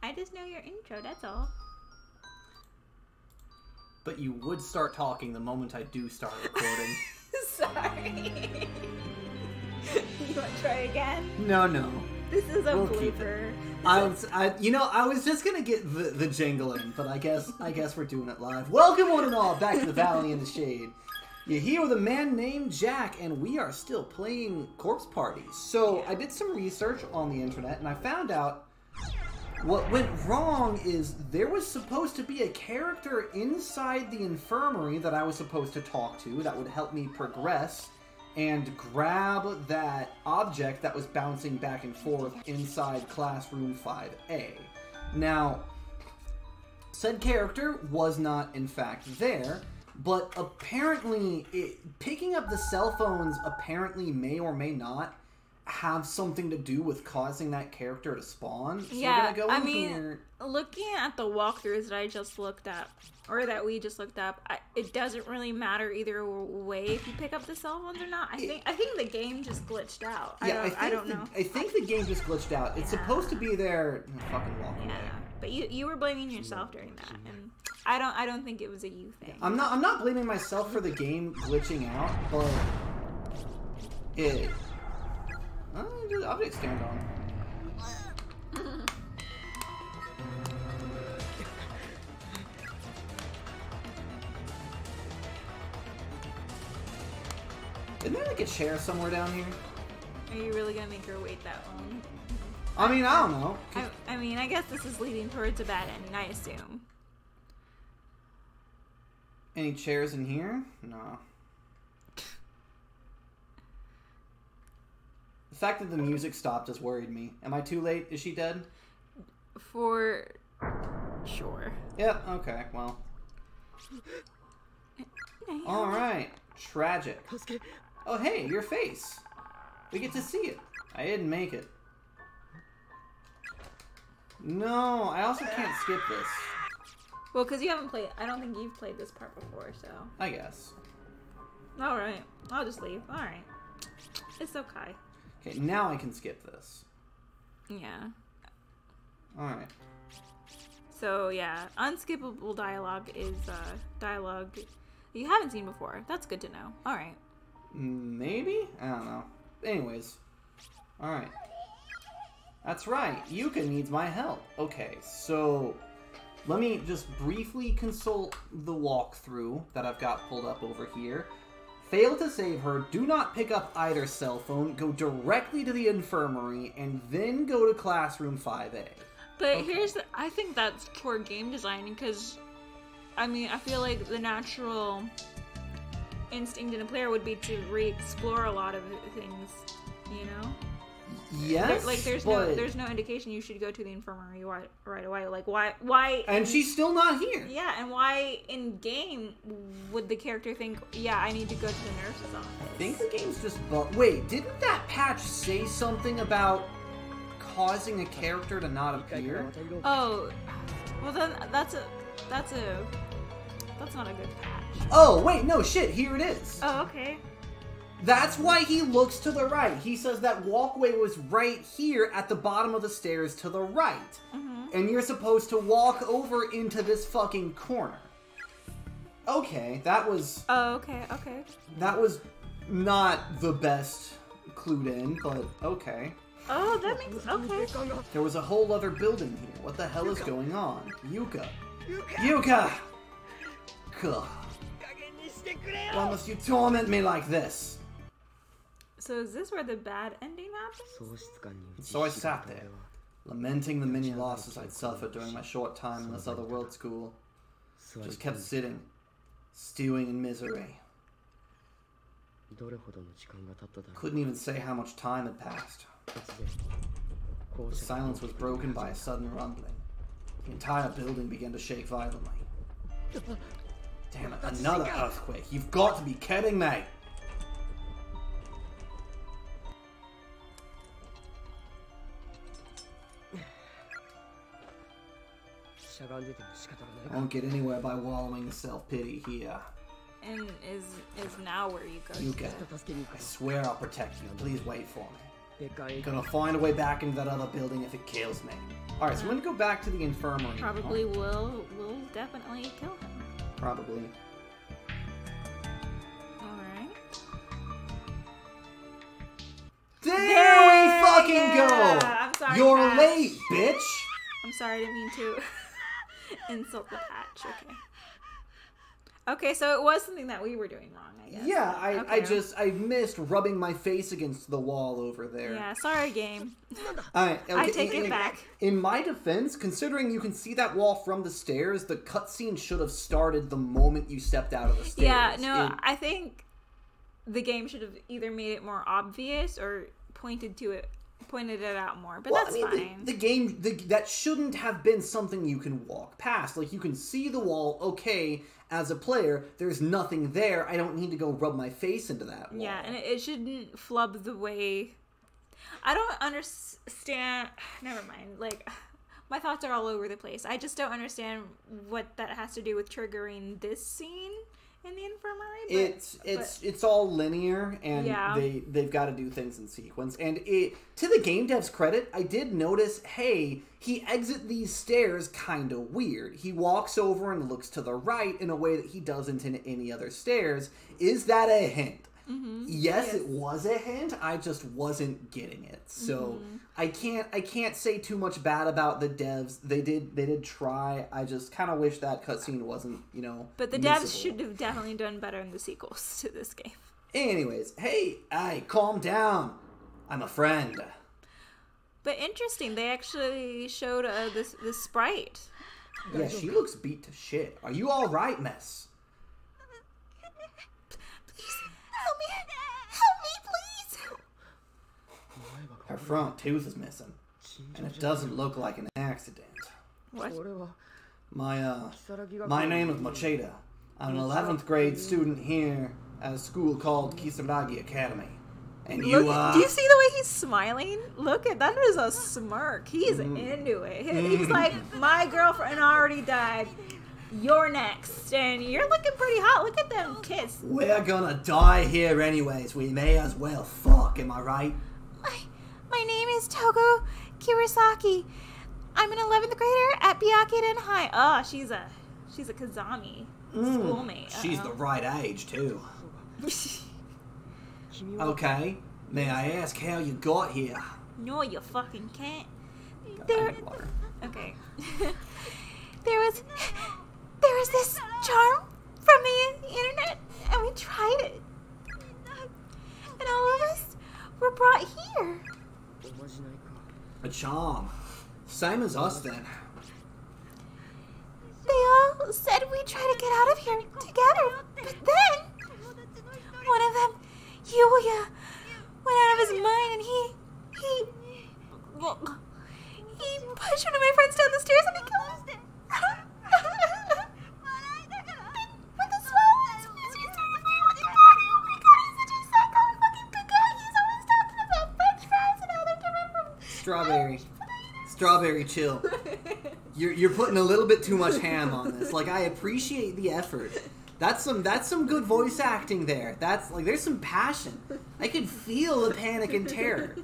I just know your intro, that's all. But you would start talking the moment I do start recording. Sorry. You want to try again? No. This is a blooper. I was just gonna get the jingle in, but I guess we're doing it live. Welcome one and all back to the Valley in the Shade. You're here with a man named Jack, and we are still playing Corpse Parties. So I did some research on the internet, and I found out what went wrong is there was supposed to be a character inside the infirmary that I was supposed to talk to that would help me progress and grab that object that was bouncing back and forth inside Classroom 5A. Now, said character was not, in fact, there, but apparently, picking up the cell phones apparently may or may not have something to do with causing that character to spawn. So yeah, we're gonna go in here. Looking at the walkthroughs that I just looked up, or that we just looked up, it doesn't really matter either way if you pick up the cell phones or not. I think the game just glitched out. Yeah, I don't know. I think the game just glitched out. It's supposed to be there. Fucking walk away. Yeah, but you were blaming yourself during that, and I don't think it was a you thing. I'm not blaming myself for the game glitching out, but object stand on. Isn't there like a chair somewhere down here? Are you really gonna make her wait that long? I mean, I don't know. I mean, I guess this is leading towards a bad ending, I assume. Any chairs in here? No. The fact that the music stopped has worried me. Am I too late? Is she dead? For sure. Yep, okay, well. Alright. Tragic. Oh, hey, your face. We get to see it. I didn't make it. No, I also can't skip this. Well, because you haven't played... I don't think you've played this part before, so... I guess. Alright. I'll just leave. Alright. It's okay. Okay, now I can skip this. Yeah. Alright. So, yeah. Unskippable dialogue is dialogue you haven't seen before. That's good to know. Alright. Maybe? I don't know. Anyways. Alright. That's right. Yuka needs my help. Okay, so let me just briefly consult the walkthrough that I've got pulled up over here. Fail to save her. Do not pick up either cell phone. Go directly to the infirmary and then go to classroom 5A. But here's I think that's poor game design because I mean, I feel like the natural instinct in a player would be to re-explore a lot of things, you know? Yes, there's no indication you should go to the infirmary right away. Like, why? And she's still not here. Yeah, and why in game would the character think, yeah, I need to go to the nurse's office? I think the game's just wait, didn't that patch say something about causing a character to not appear? Oh, well then that's not a good patch. Oh, wait, no, shit, here it is. Oh, okay. That's why he looks to the right. He says that walkway was right here at the bottom of the stairs to the right. And you're supposed to walk over into this fucking corner. Okay, that was... Oh, okay. That was not the best clued in, but okay. Oh, that makes... Okay. There was a whole other building here. What the hell is going on? Yuka! Yuka! Ugh. Why must you torment me like this? So is this where the bad ending happens? So I sat there, lamenting the many losses I'd suffered during my short time in this other world school. Just kept sitting, stewing in misery. Couldn't even say how much time had passed. The silence was broken by a sudden rumbling. The entire building began to shake violently. Damn it, another earthquake. You've got to be kidding me! I won't get anywhere by wallowing in self-pity here. And is now where you go. Yuka, I swear I'll protect you. Please wait for me. I'm gonna find a way back into that other building if it kills me. All right, so I'm gonna go back to the infirmary. Probably will definitely kill him. Probably. All right. There we fucking go! I'm sorry, You're Patch. late, bitch! I'm sorry, I didn't mean to insult the Patch. Okay. Okay, so it was something that we were doing wrong, I guess. Yeah, Okay. I missed rubbing my face against the wall over there. Yeah, sorry, game. Alright, okay, I take it back. In my defense, considering you can see that wall from the stairs, the cutscene should have started the moment you stepped out of the stairs. Yeah, no, I think the game should have either made it more obvious or pointed it out more, but that's fine. The game, that shouldn't have been something you can walk past. Like, you can see the wall, okay, as a player, there's nothing there, I don't need to go rub my face into that wall. Yeah, and it shouldn't flub the way... I don't understand... Never mind, like, my thoughts are all over the place. I just don't understand what that has to do with triggering this scene in the infirmary. It's all linear, and Yeah. they've got to do things in sequence. And to the game dev's credit, I did notice, hey, he exits these stairs kind of weird. He walks over and looks to the right in a way that he doesn't in any other stairs. Is that a hint? Mm-hmm. Yes, it was a hint. I just wasn't getting it. So I can't say too much bad about the devs. They did try. I just kind of wish that cutscene wasn't, But the missable. devs should have definitely done better in the sequels to this game. Anyways, hey, calm down. I'm a friend. But interesting, they actually showed this sprite. Yeah, she looks beat to shit. Are you all right, miss? Help me, please! Her front tooth is missing, and it doesn't look like an accident. What? My name is Machida. I'm an 11th grade student here at a school called Kisaragi Academy. And Do you see the way he's smiling? Look at that is a smirk. He's into it. He's like, my girlfriend already died. You're next. And you're looking pretty hot. Look at them kiss. We're gonna die here anyways. We may as well fuck, am I right? My name is Togo Kirasaki. I'm an 11th grader at Byakiden High. Oh, she's a Kazami schoolmate. She's the right age, too. Okay, may I ask how you got here? No, you fucking can't. I need water. Okay. there was this charm from the internet, and we tried it. And all of us were brought here. A charm. Same as us, then. They all said we'd try to get out of here together, but then one of them, Yuya, went out of his mind, and he pushed one of my friends down the stairs and he killed him. With a smile on his face, he started playing with your body. Oh my god, he's such a psycho fucking good guy. He's always talking about french fries and how they're different from... Strawberry, chill. You're putting a little bit too much ham on this. Like, I appreciate the effort. That's some good voice acting there. That's like, there's some passion. I could feel the panic and terror.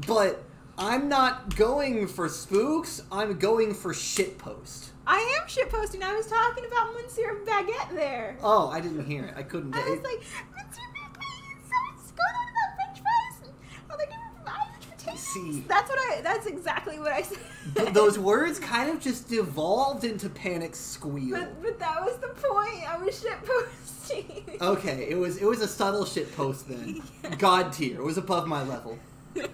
But I'm not going for spooks. I'm going for shitpost. I am shitposting. I was talking about Monsieur Baguette there. Oh, I didn't hear it. I couldn't. I was like, Monsieur Baguette is so going on about french fries and how they're different from Irish potatoes. See, That's exactly what I said. those words kind of just devolved into panic squeal. But that was the point. I was shitposting. Okay, it was a subtle shitpost then. Yeah. God tier. It was above my level. And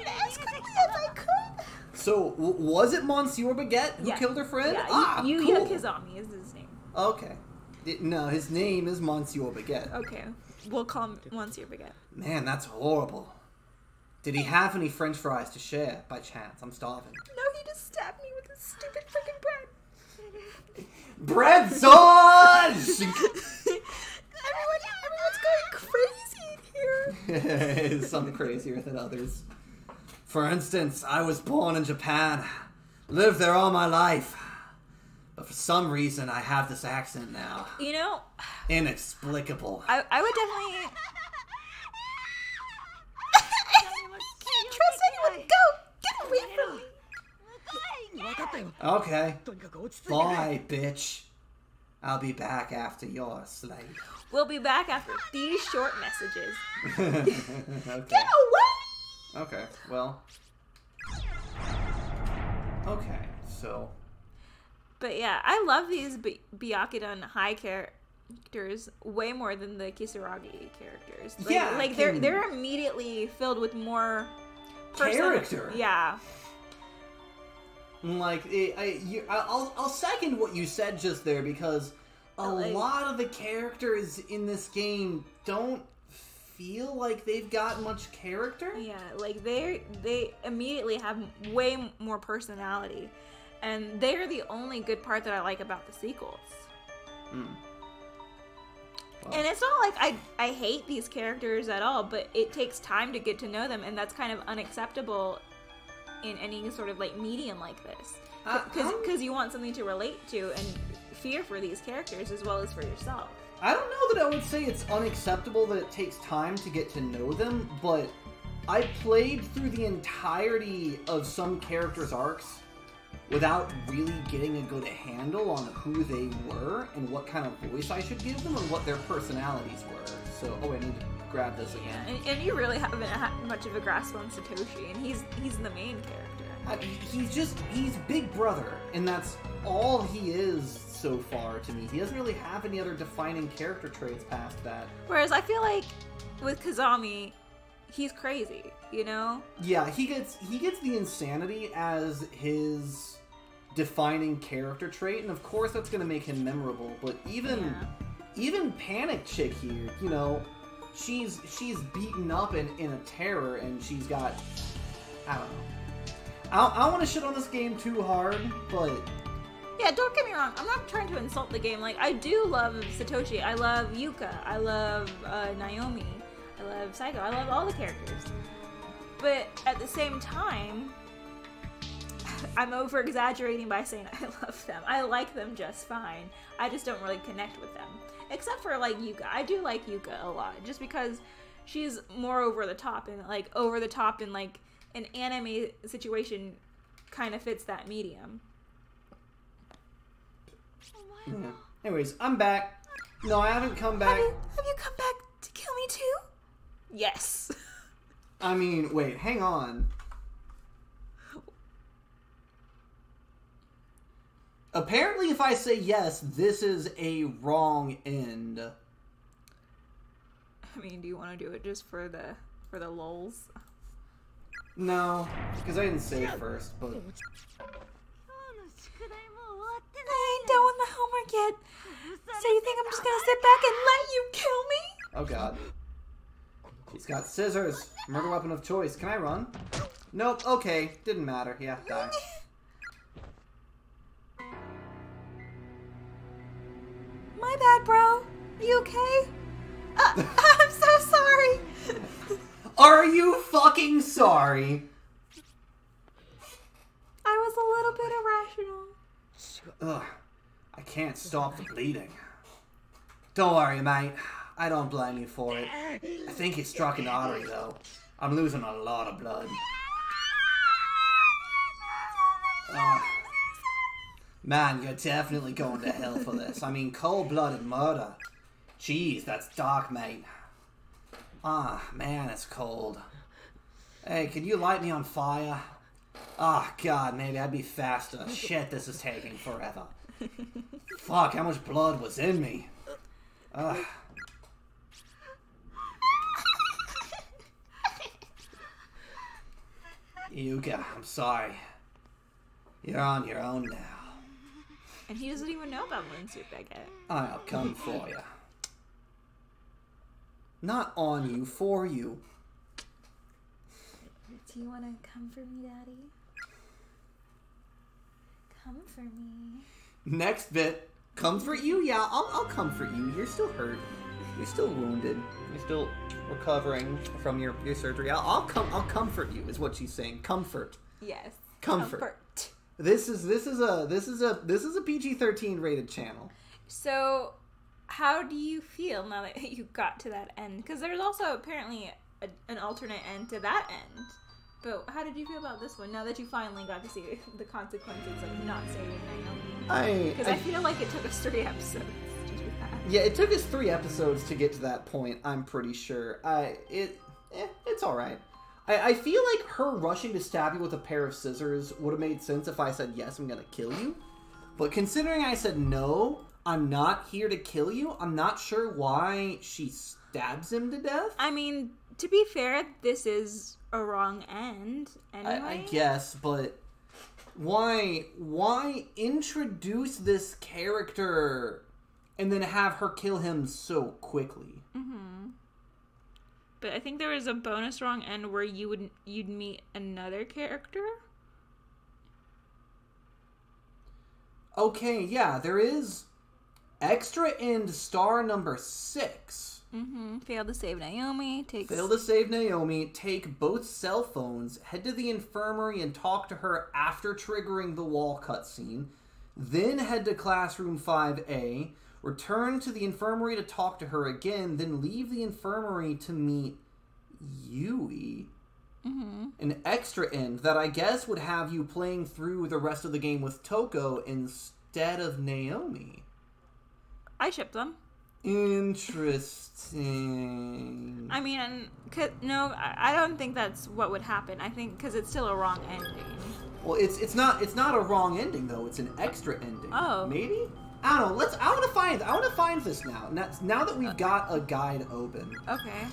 then as quickly as I could. So, was it Monsieur Baguette who killed her friend? Yeah, Yuya cool. Kizami is his name. Okay. No, his name is Monsieur Baguette. Okay, we'll call him Monsieur Baguette. Man, that's horrible. Did he have any french fries to share, by chance? I'm starving. No, he just stabbed me with his stupid freaking bread. Bread sauce! Everyone's going crazy in here. Some crazier than others. For instance, I was born in Japan. Lived there all my life. But for some reason, I have this accent now. You know... Inexplicable. I would definitely... Can't trust anyone. Go! Okay. Bye, bitch. I'll be back after you're asleep. We'll be back after these short messages. Okay. Get away! Okay, well. Okay, so. But yeah, I love these Byakudan high characters way more than the Kisaragi characters. Like, Yeah, like they're immediately filled with more character. Yeah. Like, I'll second what you said just there, because a lot of the characters in this game don't feel like they've got much character. Yeah, like they immediately have way more personality, and they're the only good part that I like about the sequels. Well. And it's not like I hate these characters at all, but it takes time to get to know them, and that's kind of unacceptable in any sort of like medium like this, because you want something to relate to and fear for these characters as well as for yourself. I don't know that I would say it's unacceptable that it takes time to get to know them, but I played through the entirety of some characters' arcs without really getting a good handle on who they were and what kind of voice I should give them and what their personalities were. So, I need to grab this again. Yeah, and you really haven't had much of a grasp on Satoshi, and he's the main character. He's Big Brother, and that's all he is so far to me. He doesn't really have any other defining character traits past that. Whereas I feel like with Kazami, he's crazy, you know? Yeah, he gets the insanity as his defining character trait, and of course that's going to make him memorable, but even Panic Chick here, you know, she's beaten up in a terror, and she's got, I don't know. I don't want to shit on this game too hard, but yeah, don't get me wrong, I'm not trying to insult the game. Like, I do love Satoshi, I love Yuka, I love Naomi, I love Psycho, I love all the characters. But at the same time, I'm over-exaggerating by saying I love them. I like them just fine. I just don't really connect with them. Except for, like, Yuka. I do like Yuka a lot, just because she's more over the top, and, like, over the top in, like, an anime situation kind of fits that medium. Yeah. Anyways, I'm back. No, I haven't come back. Have you come back to kill me too? Yes. I mean, wait, hang on. Apparently, if I say yes, this is a wrong end. I mean, do you want to do it just for the lulz? No, because I didn't say it first, but... I ain't done with my homework yet. So you think I'm just gonna sit back and let you kill me? Oh god. He's got scissors. Murder weapon of choice. Can I run? Nope, okay. Didn't matter. Yeah, die. My bad, bro. Are you okay? I'm so sorry. Are you fucking sorry? I was a little bit irrational. Ugh. I can't stop the bleeding. Don't worry, mate. I don't blame you for it. I think it struck an artery, though. I'm losing a lot of blood. Man, you're definitely going to hell for this. I mean, cold-blooded murder. Jeez, that's dark, mate. Man, it's cold. Hey, can you light me on fire? God, maybe I'd be faster. Shit, this is taking forever. Fuck, how much blood was in me? Yuka, I'm sorry. You're on your own now. And he doesn't even know about Moonsuit Baguette. I'll come for you. Not on you, for you. Do you want to come for me, Daddy? Come for me. Next bit. Comfort you? Yeah, I'll comfort you. You're still hurt. You're still wounded. You're still recovering from your surgery. I'll comfort you, is what she's saying. Comfort. Yes. Comfort. This is a PG-13 rated channel. So, how do you feel now that you got to that end? Because there's also apparently an alternate end to that end. But how did you feel about this one? Now that you finally got to see the consequences of not saving Naomi. Because I feel like it took us 3 episodes to do that. Yeah, it took us 3 episodes to get to that point. I'm pretty sure. It's all right. I feel like her rushing to stab you with a pair of scissors would have made sense if I said, yes, I'm going to kill you. But considering I said, no, I'm not here to kill you, I'm not sure why she stabs him to death. I mean, to be fair, this is a wrong end, anyway. I guess, but why introduce this character and then have her kill him so quickly? Mm-hmm. But I think there was a bonus wrong end where you'd meet another character. Okay, yeah, there is extra end star number 6. Mm-hmm. Failed to save Naomi. Failed to save Naomi. Take both cell phones. Head to the infirmary and talk to her after triggering the wall cutscene. Then head to classroom 5A. Return to the infirmary to talk to her again. Then leave the infirmary to meet Yui. Mm-hmm. An extra end that I guess would have you playing through the rest of the game with Toko instead of Naomi. I ship them. Interesting. I mean, no, I don't think that's what would happen. I think because it's still a wrong ending. Well, it's not a wrong ending though. It's an extra ending. Oh, maybe. I don't know. I want to find this now. Now that we've got a guide open. Okay.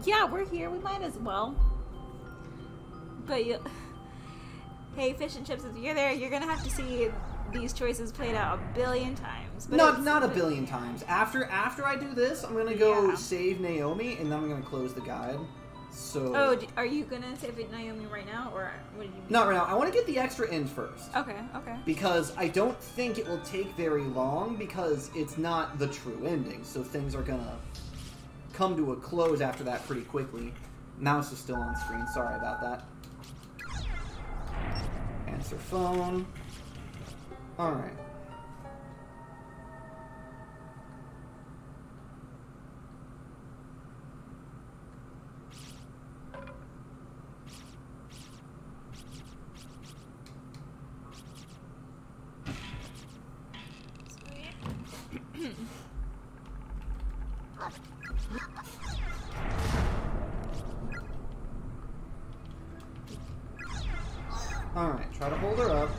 Yeah, we're here. We might as well. But hey, fish and chips, if you're there, you're gonna have to see these choices played out a billion times. But not a billion times. After I do this, I'm gonna go save Naomi, and then I'm gonna close the guide. So. Oh, are you gonna save Naomi right now, or what did you? Not right now. I want to get the extra end first. Okay. Okay. Because I don't think it will take very long, because it's not the true ending. So things are gonna come to a close after that pretty quickly. Mouse is still on screen. Sorry about that. Answer phone. Alright. Alright, try to hold her up.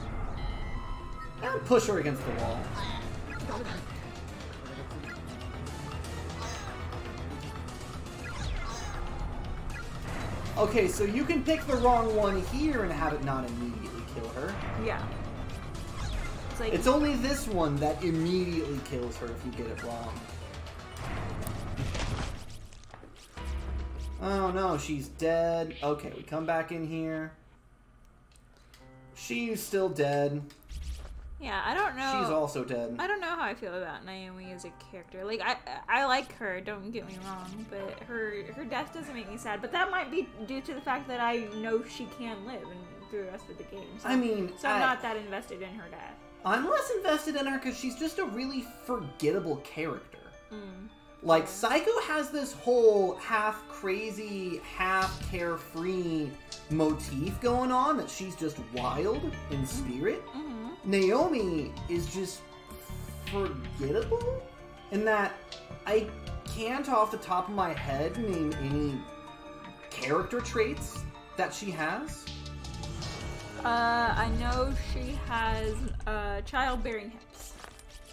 And push her against the wall. Okay, so you can pick the wrong one here and have it not immediately kill her. Yeah. It's only this one that immediately kills her if you get it wrong. Oh no, she's dead. Okay, we come back in here. She's still dead. Yeah, I don't know. She's also dead. I don't know how I feel about Naomi as a character. Like, I like her, don't get me wrong, but her death doesn't make me sad. But that might be due to the fact that I know she can live through the rest of the game. So, I'm not that invested in her death. I'm less invested in her because she's just a really forgettable character. Mm. Like, Psycho has this whole half crazy, half carefree motif going on that she's just wild in spirit. Mm-hmm. Naomi is just forgettable in that I can't off the top of my head name any character traits that she has. I know she has childbearing hips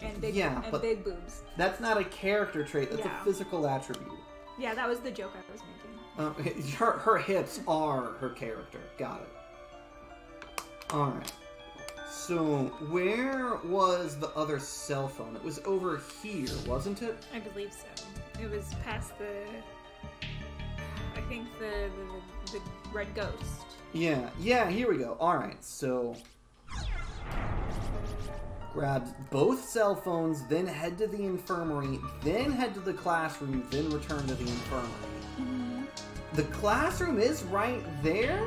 and big big boobs. That's not a character trait. That's a physical attribute. Yeah, that was the joke I was making. Her hips are her character. Got it. All right. So where was the other cell phone? It was over here, wasn't it? I believe so. It was past I think the red ghost. Yeah, here we go. Alright, so grab both cell phones, then head to the infirmary, then head to the classroom, then return to the infirmary. Mm-hmm. The classroom is right there,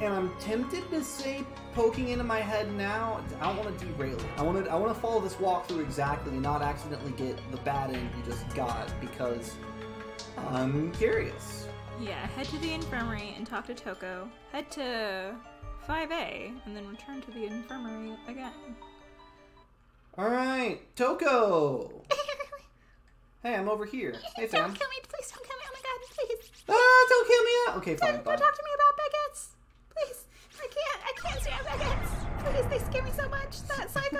and I'm tempted to say poking into my head now. I don't want to derail it. I want to follow this walkthrough exactly and not accidentally get the bad end we just got because I'm curious. Yeah, head to the infirmary and talk to Toko. Head to 5A and then return to the infirmary again. Alright, Toko! Hey, I'm over here. Hey, fam. Don't kill me, please don't kill me, oh my god, please. Ah, don't kill me! Okay, fine, Don't fine. talk to me about baguettes. Please, I can't stand baguettes. Please, they scare me so much. That psycho,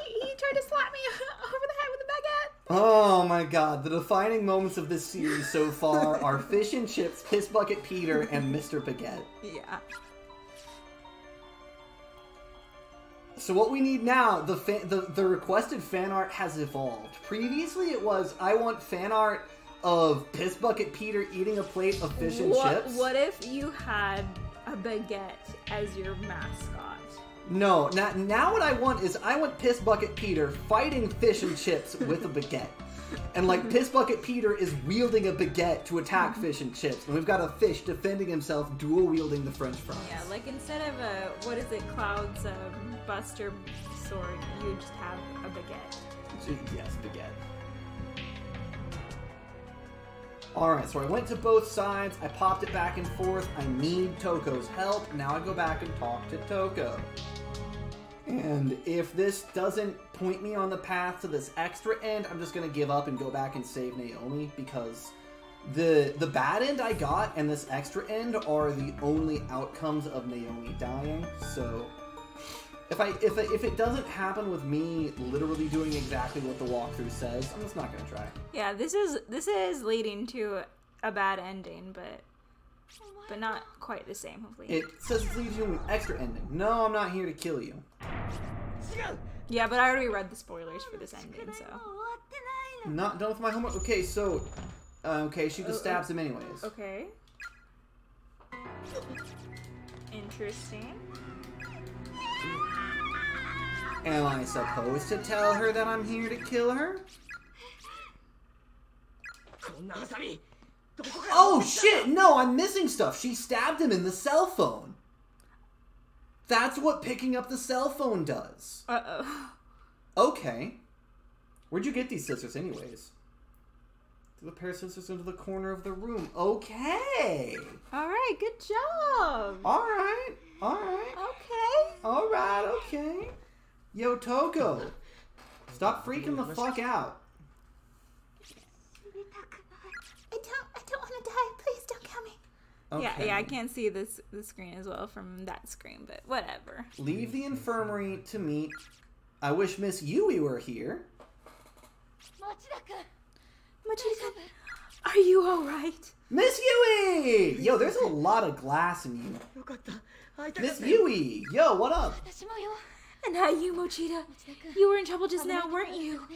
he tried to slap me over the head with a baguette. Oh my god, the defining moments of this series so far are Fish and Chips, Piss Bucket Peter, and Mr. Baguette. Yeah. So what we need now, the requested fan art has evolved. Previously it was, I want fan art of Piss Bucket Peter eating a plate of fish and chips. What if you had a baguette as your mascot? No, now what I want is, I want Piss Bucket Peter fighting fish and chips with a baguette. And like, Piss Bucket Peter is wielding a baguette to attack fish and chips. And we've got a fish defending himself, dual wielding the french fries. Yeah, like instead of a, what is it, Cloud's Buster sword, you just have a baguette. Yes, baguette. Alright, so I went to both sides, I popped it back and forth, I need Toko's help, now I go back and talk to Toko. And if this doesn't point me on the path to this extra end, I'm just gonna give up and go back and save Naomi, because the bad end I got and this extra end are the only outcomes of Naomi dying, so if it doesn't happen with me literally doing exactly what the walkthrough says, I'm just not gonna try. Yeah, this is leading to a bad ending, but not quite the same, hopefully. It says it's leading to an extra ending. No, I'm not here to kill you. Yeah, but I already read the spoilers for this ending, so. Not done with my homework. Okay, so okay, she just stabs him anyways. Okay. Interesting. Am I supposed to tell her that I'm here to kill her? Oh shit, no, I'm missing stuff. She stabbed him in the cell phone. That's what picking up the cell phone does. Uh-oh. Okay. Where'd you get these scissors anyways? Threw the pair of scissors into the corner of the room. Okay. Alright, good job. Alright. Alright. Okay. Alright, okay. Yo, Toko. Stop freaking the fuck out. I don't want to die. Please don't kill me. Okay. Yeah, I can't see the screen as well from that screen, but whatever. Leave the infirmary to meet. I wish Miss Yui were here. Mochida, are you alright? Miss Yui! Yo, there's a lot of glass in you. Miss Yui! Yo, what up? And hi, you, Mochida. You were in trouble just now, weren't you?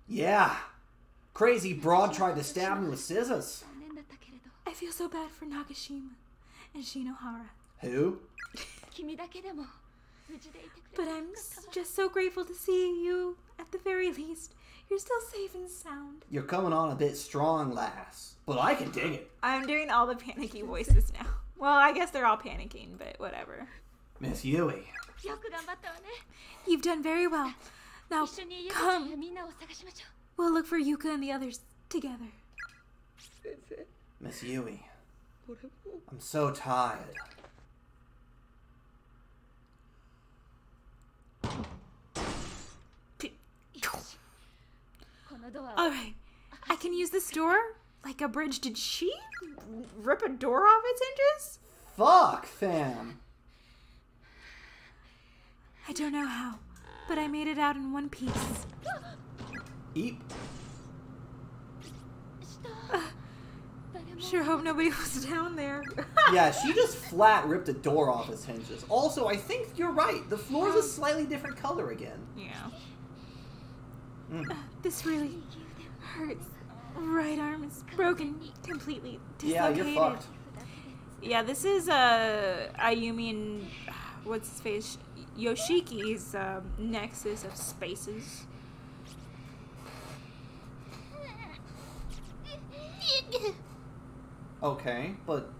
Yeah. Crazy broad tried to stab me with scissors. I feel so bad for Nagashima and Shinohara. Who? But I'm just so grateful to see you, at the very least. You're still safe and sound. You're coming on a bit strong, lass. But I can dig it. I'm doing all the panicky voices now. Well, I guess they're all panicking, but whatever. Miss Yui. You've done very well. Now, come. We'll look for Yuka and the others together. Miss Yui. I'm so tired. Alright, I can use this door like a bridge. Did she rip a door off its hinges? Fuck, fam. I don't know how, but I made it out in one piece. Eep. Sure hope nobody was down there. Yeah, she just flat ripped a door off its hinges. Also, I think you're right. The floor's a slightly different color again. Yeah. Mm. This really hurts. Right arm is broken, completely Yeah, dislocated. you're fucked. Yeah, this is Ayumi and what's his face? Yoshiki's nexus of spaces. Okay, but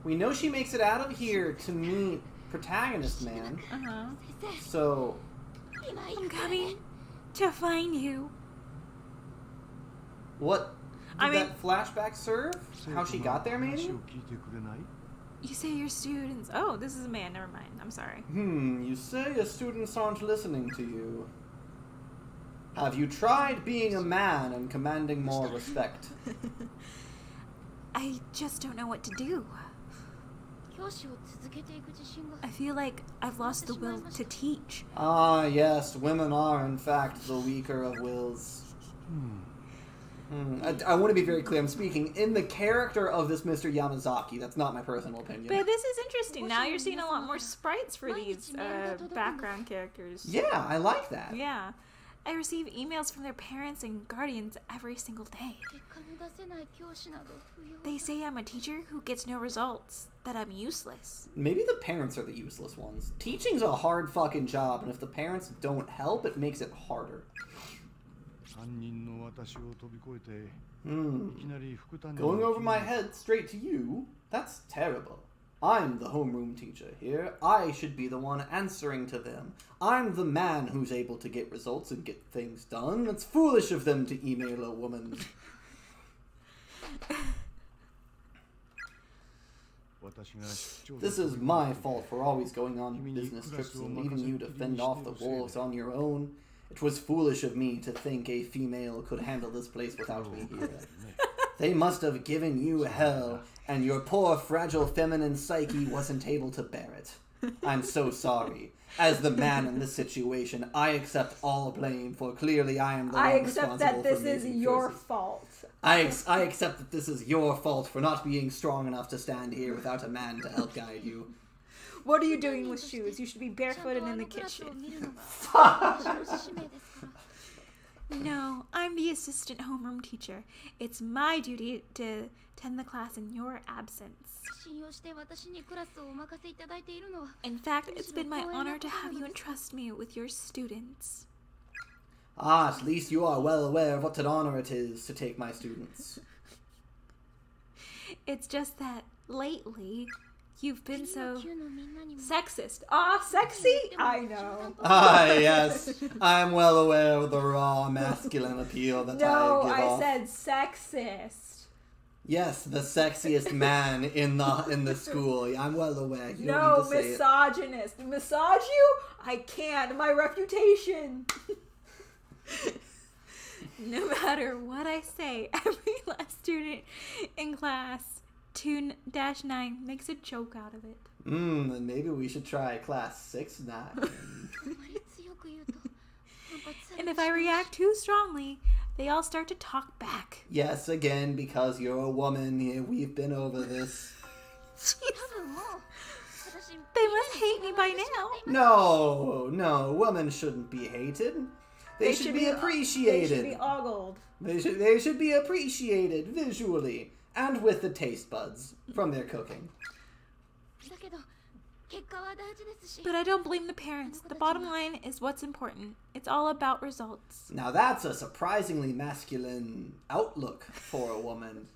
we know she makes it out of here to meet protagonist man. Uh-huh. So I'm coming to find you. what? I mean, that flashback serve? How she got there, maybe? You say your students... Oh, this is a man. Never mind. I'm sorry. You say your students aren't listening to you. Have you tried being a man and commanding more respect? I just don't know what to do. I feel like I've lost the will to teach. Ah, yes. Women are, in fact, the weaker of wills. I want to be very clear. I'm speaking in the character of this Mr. Yamazaki. That's not my personal opinion. But this is interesting. Now you're seeing a lot more sprites for these background characters. Yeah, I like that. Yeah. I receive emails from their parents and guardians every single day. They say I'm a teacher who gets no results, that I'm useless. Maybe the parents are the useless ones. Teaching's a hard fucking job, and if the parents don't help, it makes it harder. Going over my head straight to you? That's terrible. I'm the homeroom teacher here. I should be the one answering to them. I'm the man who's able to get results and get things done. It's foolish of them to email a woman. This is my fault for always going on business trips and leaving you to fend off the wolves on your own. It was foolish of me to think a female could handle this place without me here. They must have given you hell, and your poor fragile feminine psyche wasn't able to bear it. I'm so sorry. As the man in this situation, I accept all blame, for clearly I am the one responsible for making choices. I accept that this is your fault. I accept that this is your fault for not being strong enough to stand here without a man to help guide you. What are you doing with shoes? You should be barefooted in the kitchen. No, I'm the assistant homeroom teacher. It's my duty to tend the class in your absence. In fact, it's been my honor to have you entrust me with your students. Ah, at least you are well aware of what an honor it is to take my students. It's just that lately, you've been so sexist. Ah, sexy? I know. Ah, yes. I'm well aware of the raw masculine appeal that I give off. No, I said sexist. Yes, the sexiest man in the school. I'm well aware. You no, don't need to say misogynist. It. Massage you? I can't. My reputation. No matter what I say, every last student in class 2-9 makes a joke out of it. Then maybe we should try class 6-9. And if I react too strongly, they all start to talk back. Yes, again, because you're a woman. Yeah, we've been over this. They must hate me by now. No, women shouldn't be hated. They should be appreciated. They should be ogled. They should be appreciated visually and with the taste buds from their cooking. But I don't blame the parents. The bottom line is what's important. It's all about results. Now that's a surprisingly masculine outlook for a woman.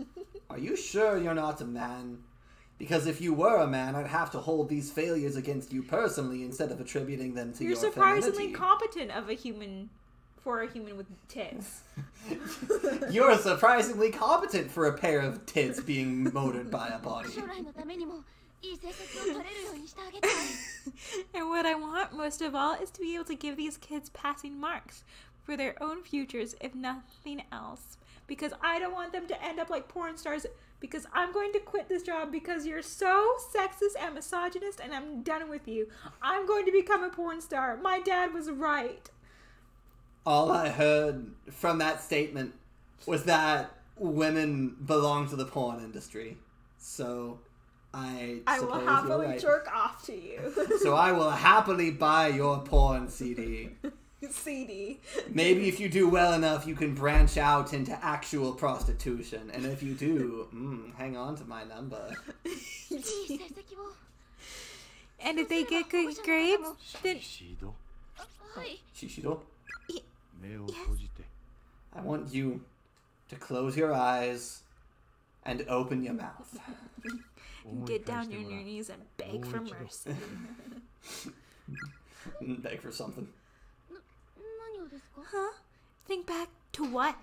Are you sure you're not a man? Because if you were a man, I'd have to hold these failures against you personally instead of attributing them to your femininity. You're surprisingly competent for a human with tits. You're surprisingly competent for a pair of tits being motored by a body. And what I want most of all is to be able to give these kids passing marks for their own futures, if nothing else. Because I don't want them to end up like porn stars, because I'm going to quit this job because you're so sexist and misogynist, and I'm done with you. I'm going to become a porn star. My dad was right. All I heard from that statement was that women belong to the porn industry. So I will happily jerk off to you. So I will happily buy your porn CD. CD. Maybe if you do well enough, you can branch out into actual prostitution. And if you do, hang on to my number. And if they get good grades, then... Shishido? I want you to close your eyes and open your mouth. Get down on your knees and beg for mercy. Beg for something. Huh? Think back to what?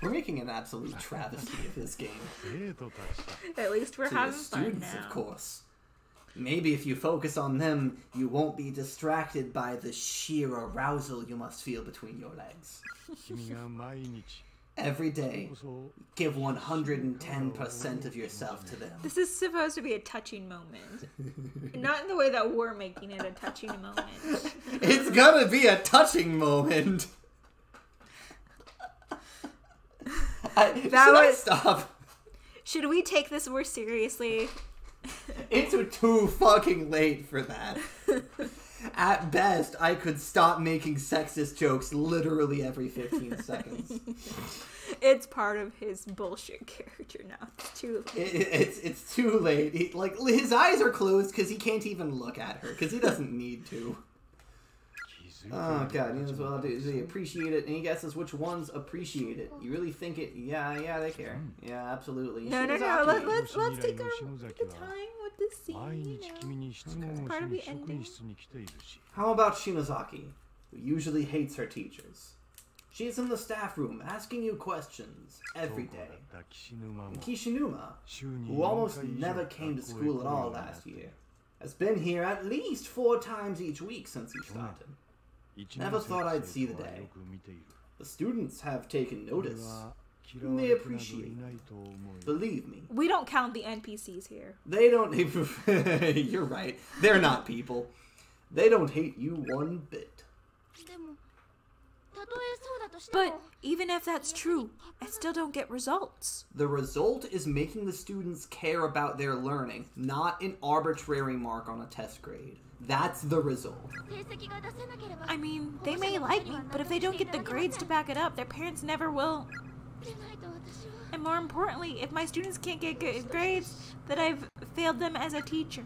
We're making an absolute travesty of this game. At least we're To having the fun students, now. of course. Maybe if you focus on them, you won't be distracted by the sheer arousal you must feel between your legs. Every day, give 110% of yourself to them. This is supposed to be a touching moment. Not in the way that we're making it a touching moment. It's gonna be a touching moment. Stop. Should we take this more seriously? It's too fucking late for that. At best, I could stop making sexist jokes literally every 15 seconds. It's part of his bullshit character now. It's too late. It's too late. His eyes are closed because he can't even look at her because he doesn't need to. Oh god, you know as well do they appreciate it? And he guesses which ones appreciate it. You really think it? Yeah, they care. Yeah, absolutely. No. Let's take our the time with this scene. You know? Part of the ending. How about Shinozaki, who usually hates her teachers? She's in the staff room asking you questions every day. And Kishinuma, who almost never came to school at all last year, has been here at least 4 times each week since he started. Never thought I'd see the day. The students have taken notice. And they appreciate it. Believe me. We don't count the NPCs here. They don't... You're right. They're not people. They don't hate you one bit. But even if that's true, I still don't get results. The result is making the students care about their learning, not an arbitrary mark on a test grade. That's the result. I mean, they may like me, but if they don't get the grades to back it up, their parents never will. And more importantly, if my students can't get good grades, then I've failed them as a teacher.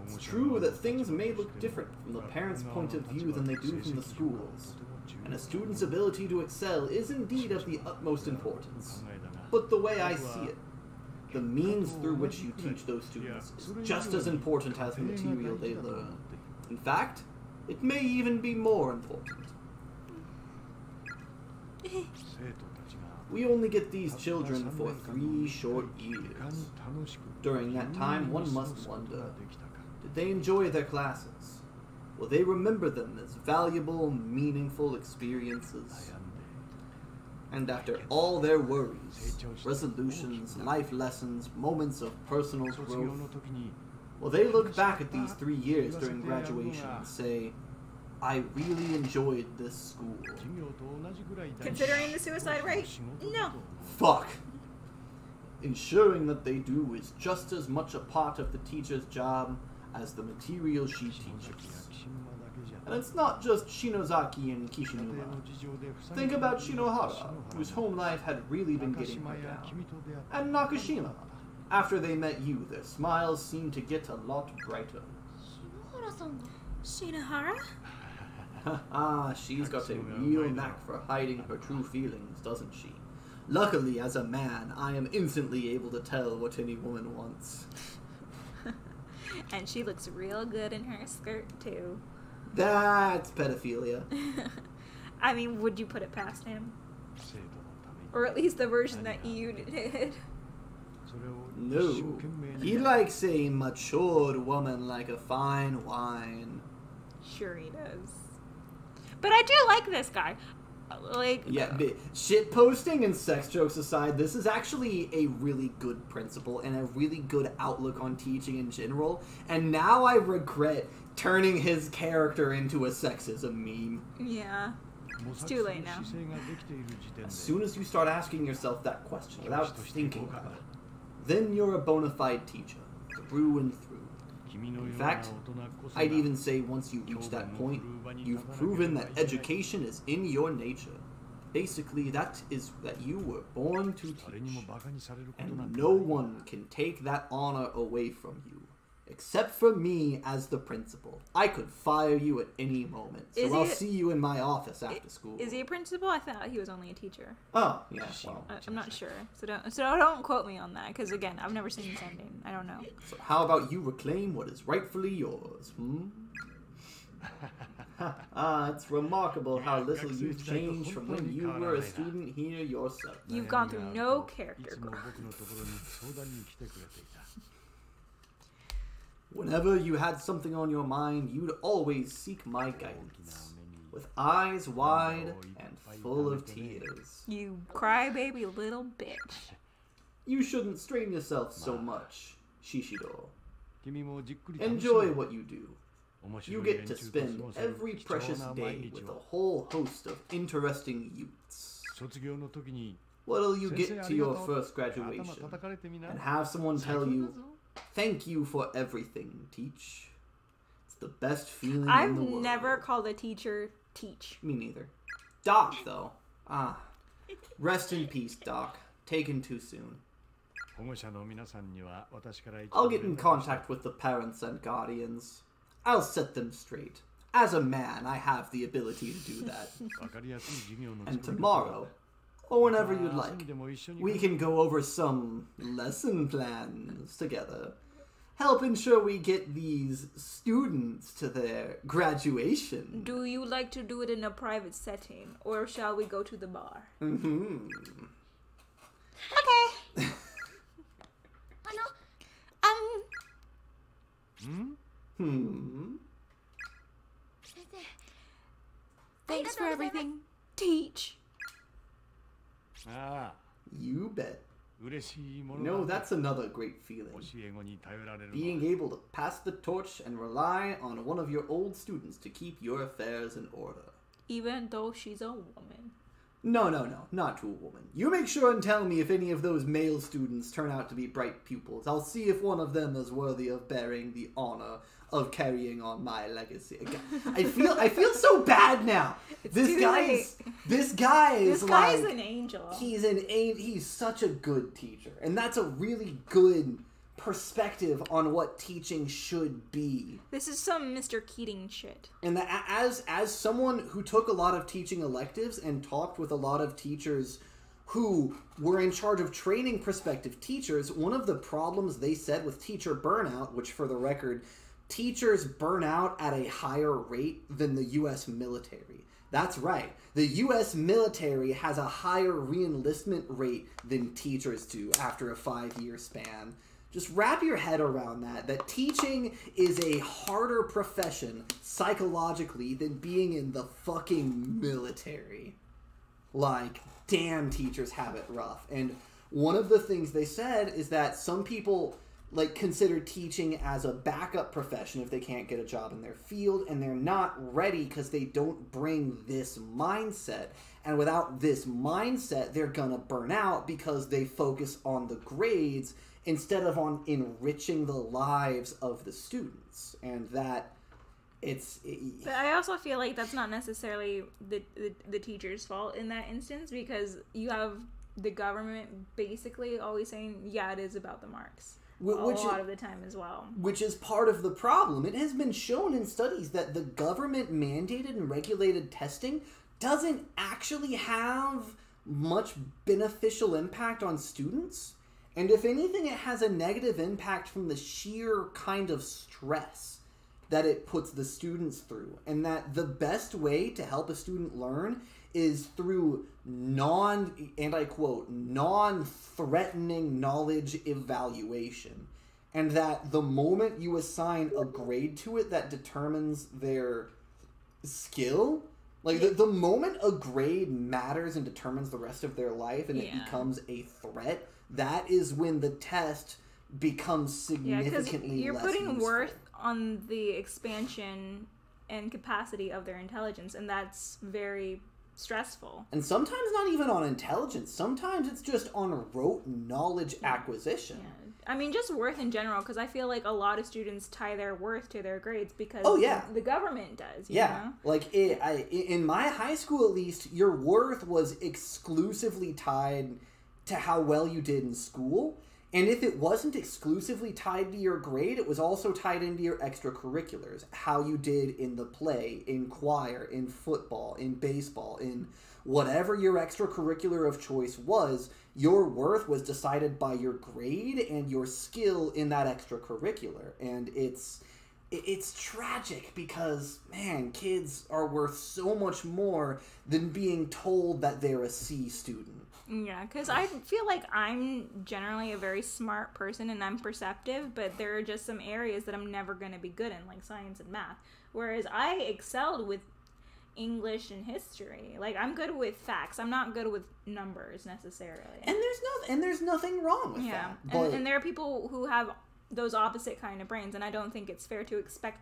It's true that things may look different from the parents' point of view than they do from the schools, and a student's ability to excel is indeed of the utmost importance. But the way I see it, the means through which you teach those students is just as important as the material they learn. In fact, it may even be more important. We only get these children for 3 short years. During that time, one must wonder, did they enjoy their classes? Will they remember them as valuable, meaningful experiences? And after all their worries, resolutions, life lessons, moments of personal growth, will they look back at these 3 years during graduation and say, I really enjoyed this school? Considering the suicide rate? No. Fuck. Ensuring that they do is just as much a part of the teacher's job as the material she teaches. And it's not just Shinozaki and Kishinuma. Think about Shinohara, whose home life had really been getting her down. And Nakashima. After they met you, their smiles seemed to get a lot brighter. Shinohara? Ah, she's got a real knack for hiding her true feelings, doesn't she? Luckily, as a man, I am instantly able to tell what any woman wants. And she looks real good in her skirt, too. That's pedophilia. I mean, would you put it past him? Or at least the version that you did. No. He likes a matured woman like a fine wine. Sure he does. But I do like this guy. Yeah, shit posting and sex jokes aside, this is actually a really good principle and a really good outlook on teaching in general. And now I regret turning his character into a sexism meme. Yeah. It's too late now. As soon as you start asking yourself that question without thinking about it, then you're a bona fide teacher, through and through. In fact, I'd even say once you reach that point, you've proven that education is in your nature. Basically, that is that you were born to teach, and no one can take that honor away from you, except for me as the principal. I could fire you at any moment, so I'll see you in my office after school. Is he a principal? I thought he was only a teacher. Oh, yeah, well. I'm not sure, so don't quote me on that, because again, I've never seen this ending. I don't know. So how about you reclaim what is rightfully yours, hmm? It's remarkable how little you've changed from when you were a student here yourself. You've gone through no character growth. Whenever you had something on your mind, you'd always seek my guidance. With eyes wide and full of tears. You crybaby little bitch. You shouldn't strain yourself so much, Shishido. Enjoy what you do. You get to spend every precious day with a whole host of interesting youths. What'll you get to your first graduation and have someone tell you, "Thank you for everything, Teach." It's the best feeling in the world. I've never called a teacher Teach. Me neither. Doc, though. Rest in peace, Doc. Taken too soon. I'll get in contact with the parents and guardians. I'll set them straight. As a man, I have the ability to do that. And tomorrow, or whenever you'd like, we can go over some lesson plans together. Help ensure we get these students to their graduation. Do you like to do it in a private setting, or shall we go to the bar? Mm-hmm. Okay. Thanks for everything, Teach. You bet. No, that's another great feeling. Being able to pass the torch and rely on one of your old students to keep your affairs in order. Even though she's a woman. No, not to a woman. You make sure and tell me if any of those male students turn out to be bright pupils. I'll see if one of them is worthy of bearing the honor of carrying on my legacy. I feel so bad now. This guy is an angel. He's such a good teacher, and that's a really good perspective on what teaching should be. This is some Mr. Keating shit. And as someone who took a lot of teaching electives and talked with a lot of teachers who were in charge of training prospective teachers, one of the problems they said with teacher burnout, which for the record, teachers burn out at a higher rate than the U.S. military. That's right. The U.S. military has a higher re-enlistment rate than teachers do after a 5-year span. Just wrap your head around that teaching is a harder profession psychologically than being in the fucking military. Like, damn, teachers have it rough. And one of the things they said is that some people consider teaching as a backup profession if they can't get a job in their field, and they're not ready because they don't bring this mindset. And without this mindset, they're gonna burn out because they focus on the grades instead of on enriching the lives of the students. And that But I also feel like that's not necessarily the teacher's fault in that instance, because you have the government basically always saying, yeah, it is about the marks. A lot of the time as well. Which is part of the problem. It has been shown in studies that the government mandated and regulated testing doesn't actually have much beneficial impact on students. And if anything, it has a negative impact from the sheer kind of stress that it puts the students through. And that the best way to help a student learn is through and I quote, non-threatening knowledge evaluation. And that the moment you assign a grade to it that determines their skill, the moment a grade matters and determines the rest of their life and it becomes a threat, that is when the test becomes significantly you're less putting useful. worth on the expansion and capacity of their intelligence, and that's very stressful. And sometimes not even on intelligence. Sometimes it's just on rote knowledge acquisition. Yeah. I mean, just worth in general, because I feel like a lot of students tie their worth to their grades because the government does. You know? In my high school, at least, your worth was exclusively tied to how well you did in school. And if it wasn't exclusively tied to your grade, it was also tied into your extracurriculars. How you did in the play, in choir, in football, in baseball, in whatever your extracurricular of choice was, your worth was decided by your grade and your skill in that extracurricular. And it's it's tragic because, man, kids are worth so much more than being told that they're a C student. Yeah, because I feel like I'm generally a very smart person and I'm perceptive, but there are just some areas that I'm never going to be good in, like science and math. Whereas I excelled with English and history. Like, I'm good with facts. I'm not good with numbers necessarily. And there's nothing wrong with that. But... And there are people who have those opposite kind of brains, and I don't think it's fair to expect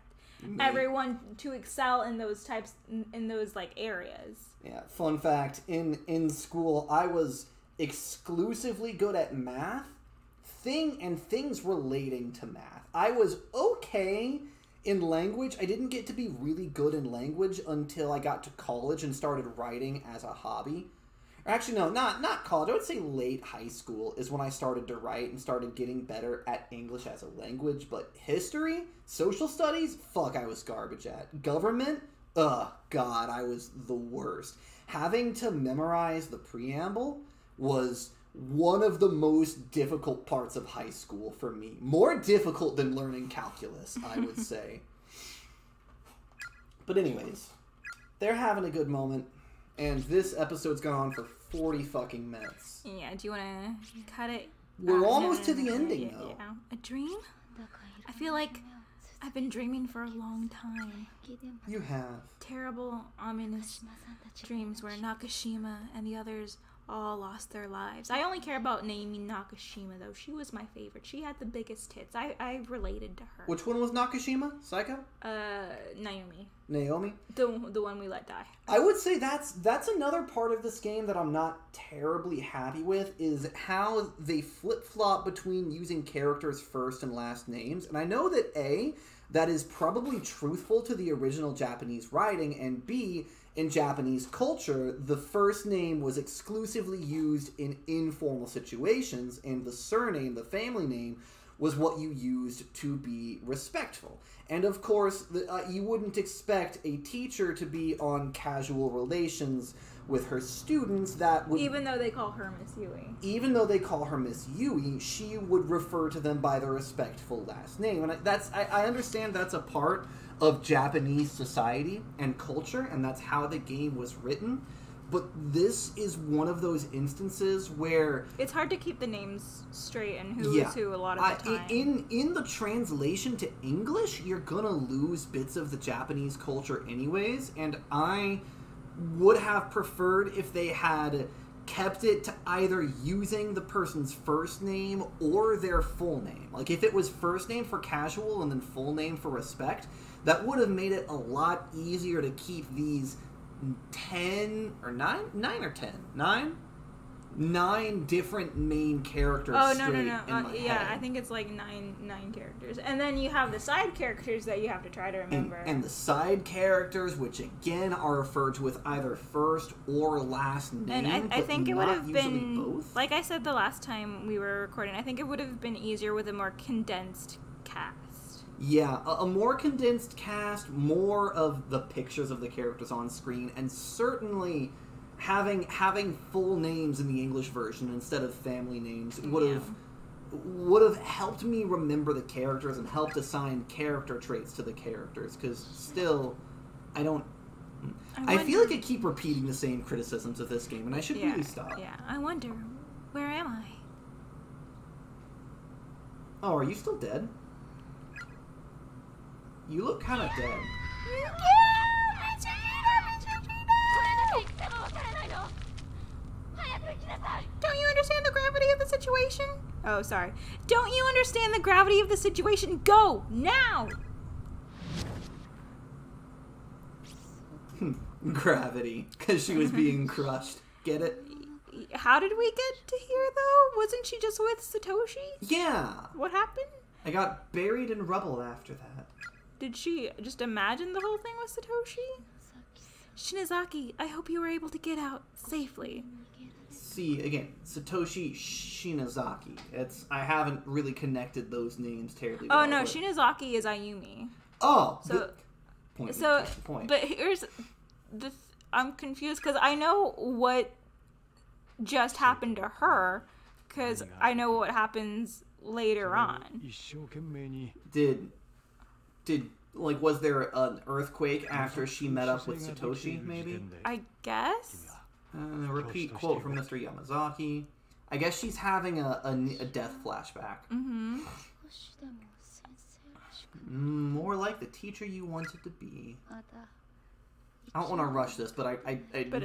everyone to excel in those like areas. Yeah, fun fact, in school I was exclusively good at math and things relating to math. I was okay in language. I didn't get to be really good in language until I got to college and started writing as a hobby. Or actually, no, not college. I would say late high school is when I started to write and started getting better at English as a language. But history, social studies, fuck, I was garbage at. Government, God, I was the worst. Having to memorize the preamble was one of the most difficult parts of high school for me. More difficult than learning calculus, I would say. But anyways, they're having a good moment. And this episode's gone on for 40 fucking minutes. Yeah, do you want to cut it? We're almost to the ending, though. Yeah. A dream? I feel like I've been dreaming for a long time. You have. Terrible, ominous dreams where Nakashima and the others all lost their lives. I only care about Naomi Nakashima, though. She was my favorite. She had the biggest tits. I related to her. Which one was Nakashima? Psycho? Naomi. Naomi? The one we let die. I would say that's another part of this game that I'm not terribly happy with, is how they flip-flop between using characters' first and last names. And I know that that is probably truthful to the original Japanese writing, and B, in Japanese culture, the first name was exclusively used in informal situations, and the surname, the family name, was what you used to be respectful. And of course, you wouldn't expect a teacher to be on casual relations with her students that would... Even though they call her Miss Yui. Even though they call her Miss Yui, she would refer to them by the respectful last name. And I understand that's a part of Japanese society and culture, and that's how the game was written. But this is one of those instances where... It's hard to keep the names straight and who is who a lot of the time. In the translation to English, you're gonna lose bits of the Japanese culture anyways, and I would have preferred if they had kept it to either using the person's first name or their full name. Like, if it was first name for casual and then full name for respect, that would have made it a lot easier to keep these 9 different main characters straight in my head. I think it's like nine characters. And then you have the side characters that you have to try to remember. And the side characters, which again are referred to with either first or last name. And I think it would have been, both. like I said the last time we were recording, I think it would have been easier with a more condensed cast. Yeah, a more condensed cast, more of the pictures of the characters on screen, and certainly having full names in the English version instead of family names would have helped me remember the characters and helped assign character traits to the characters, because still, I feel like I keep repeating the same criticisms of this game, and I should really stop. Yeah, I wonder, where am I? Oh, are you still dead? You look kind of dead. Don't you understand the gravity of the situation? Oh, sorry. Don't you understand the gravity of the situation? Go! Now! Gravity. Because she was being crushed. Get it? How did we get to here, though? Wasn't she just with Satoshi? Yeah. What happened? I got buried in rubble after that. Did she just imagine the whole thing with Satoshi? Shinozaki, I hope you were able to get out safely. See, again, Satoshi Shinozaki. I haven't really connected those names terribly well. Oh, no, Shinozaki is Ayumi. Oh! So, point. But here's I'm confused, because I know what just happened to her, because I know what happens later on. Did like, was there an earthquake after she met up with Satoshi, maybe? I guess? Repeat quote from Mr. Yamazaki. I guess she's having a death flashback. Mm-hmm. More like the teacher you wanted to be. I don't want to rush this, but I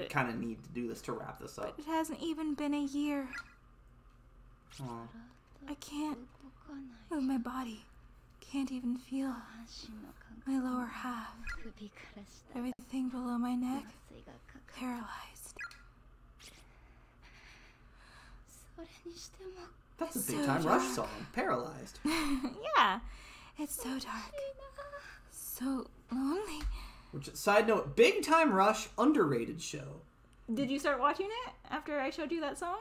kind of need to do this to wrap this up. But it hasn't even been a year. Aw. I can't move my body. Can't even feel my lower half. Everything below my neck, paralyzed. That's a big time Rush song. Paralyzed. Yeah, it's so dark, so lonely. Which, side note, big time Rush, underrated show. Did you start watching it after I showed you that song?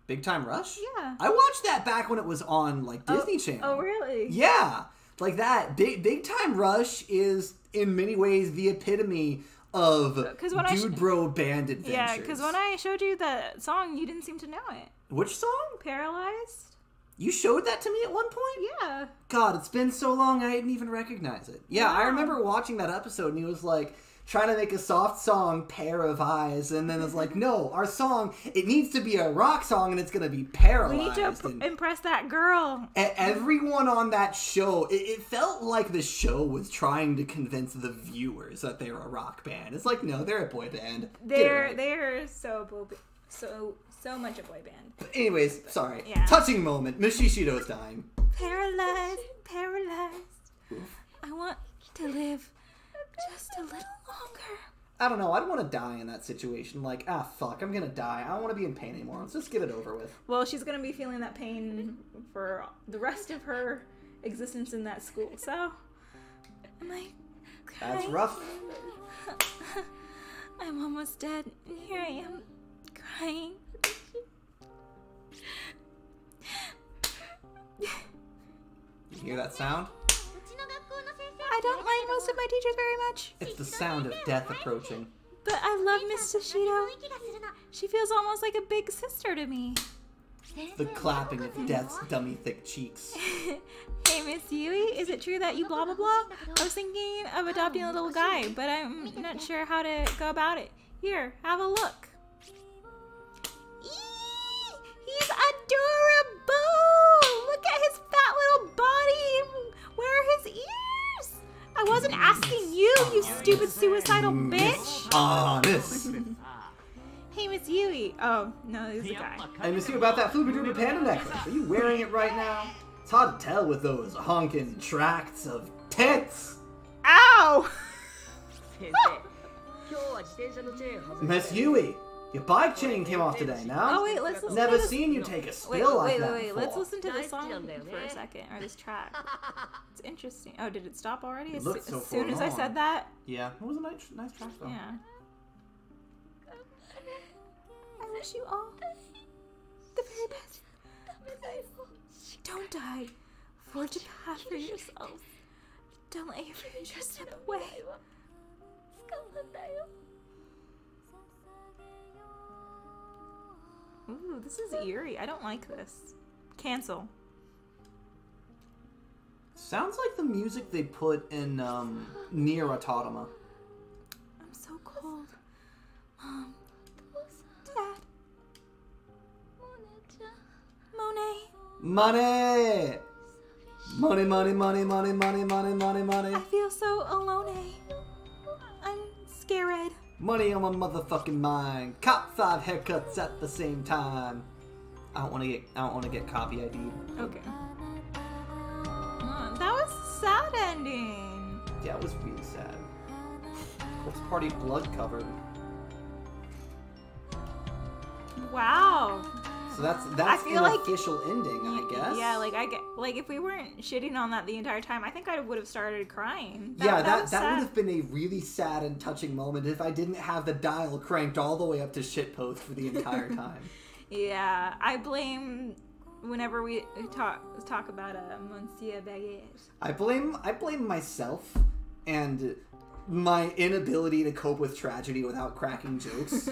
Big Time Rush? Yeah. I watched that back when it was on, like, Disney Channel. Oh, really? Yeah. Like that. Big Time Rush is, in many ways, the epitome of dude bro band adventures. Yeah, because when I showed you that song, you didn't seem to know it. Which song? Paralyzed? You showed that to me at one point? Yeah. God, it's been so long I didn't even recognize it. Yeah, Wow. I remember watching that episode and he was like, trying to make a soft song, Pair of Eyes, and then it's like, no, our song, it needs to be a rock song and it's going to be Paralyzed. We need to impress that girl. Everyone on that show, it felt like the show was trying to convince the viewers that they were a rock band. It's like, no, they're a boy band. They're so much a boy band. But anyways, sorry. Yeah. Touching moment. Miss Shishido's dying. Paralyzed. Oof. I want to live just a little longer. I don't know. I don't want to die in that situation. Like, fuck, I'm gonna die. I don't want to be in pain anymore. Let's just get it over with. Well, she's gonna be feeling that pain for the rest of her existence in that school. So, am I crying? That's rough. I'm almost dead, and here I am, crying. You hear that sound? I don't like most of my teachers very much. It's the sound of death approaching. But I love Miss Toshido. She feels almost like a big sister to me. The clapping of death's dummy thick cheeks. Hey, Miss Yui, is it true that you blah blah blah? I was thinking of adopting a little guy, but I'm not sure how to go about it. Here, have a look. Eee, he's adorable! Look at his fat little body. Where are his ears? I wasn't asking you, you stupid suicidal bitch. Honest. Hey, Miss Yui. Oh, no, he's a guy. Hey, Miss Yui, about that Flooba Dooba Panda necklace. Are you wearing it right now? It's hard to tell with those honking tracts of tits. Ow! Miss Yui, your bike chain came off today, now. Oh, wait, let's listen Never to this. seen you take a spill like that Wait. before. Let's listen to the song for a second, or this track. It's interesting. Oh, did it stop already? It looked so as soon as I forlorn. said that? Yeah, it was a nice track, though. Yeah. I wish you all the very best. Don't die. Forge a path for yourselves. Don't let your future slip away. Ooh, this is eerie. I don't like this. Cancel. Sounds like the music they put in Nier Automata. I'm so cold. Mom. Dad. Monet. Money! Money, money, money, money, money, money, money, money. I feel so alone. I'm scared. Money on my motherfucking mind. Cop 5 haircuts at the same time. I don't want to get copy ID'd. Okay. That was a sad ending. Yeah, it was really sad. Corpse Party blood covered. Wow. So that's I feel an like official ending, I guess. Yeah, like if we weren't shitting on that the entire time, I think I would have started crying. That was would sad. have been a really sad and touching moment if I didn't have the dial cranked all the way up to shitpost for the entire time. Yeah, I blame whenever we talk about Monsieur Baguette. I blame myself and my inability to cope with tragedy without cracking jokes.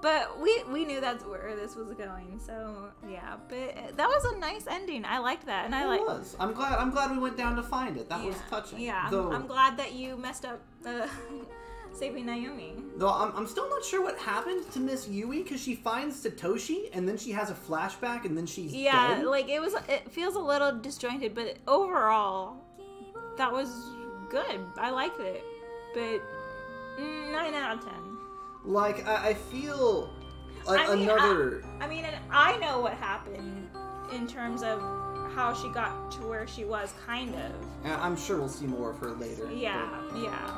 But we knew that's where this was going, so yeah. But that was a nice ending. I liked that, and It was. I'm glad we went down to find it. That was touching. Yeah, Though, I'm glad that you messed up saving Naomi. Though I'm still not sure what happened to Miss Yui, because she finds Satoshi and then she has a flashback and then she's dead. Like it feels a little disjointed, but overall, that was good. I liked it, but 9 out of 10. Like, I feel like I mean, another... and I know what happened in terms of how she got to where she was, kind of. I'm sure we'll see more of her later. Yeah, yeah.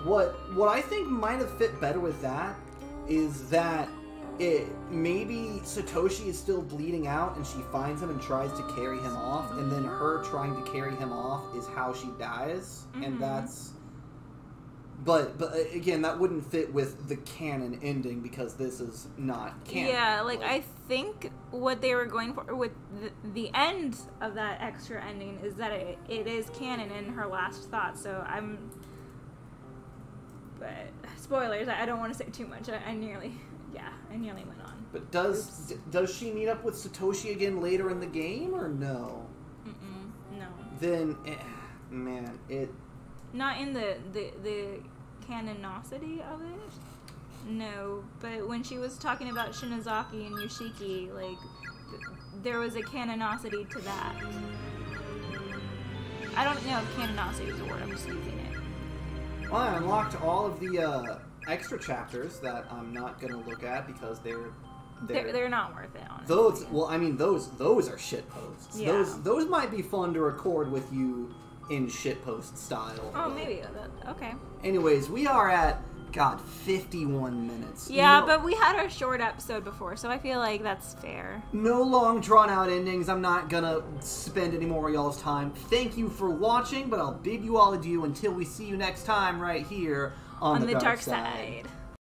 What I think might have fit better with that is that maybe Satoshi is still bleeding out and she finds him and tries to carry him off, and then her trying to carry him off is how she dies, and that's... But again, that wouldn't fit with the canon ending because this is not canon. Yeah, like I think what they were going for with the end of that extra ending is that it is canon in her last thought. So but spoilers. I don't want to say too much. I nearly went on. But does she meet up with Satoshi again later in the game or no? No. Then, man, not in the canonicity of it. No, but when she was talking about Shinozaki and Yoshiki, like there was a canonicity to that. I don't know if canonicity is a word. I'm just using it. Well, I unlocked all of the extra chapters that I'm not gonna look at because they're not worth it. Honestly. Those are shit posts. Yeah. Those might be fun to record with you in shitpost style. Oh, maybe. Okay. Anyways, we are at, 51 minutes. Yeah, but we had our short episode before, so I feel like that's fair. No long, drawn-out endings. I'm not gonna spend any more of y'all's time. Thank you for watching, but I'll bid you all adieu until we see you next time right here on the dark side.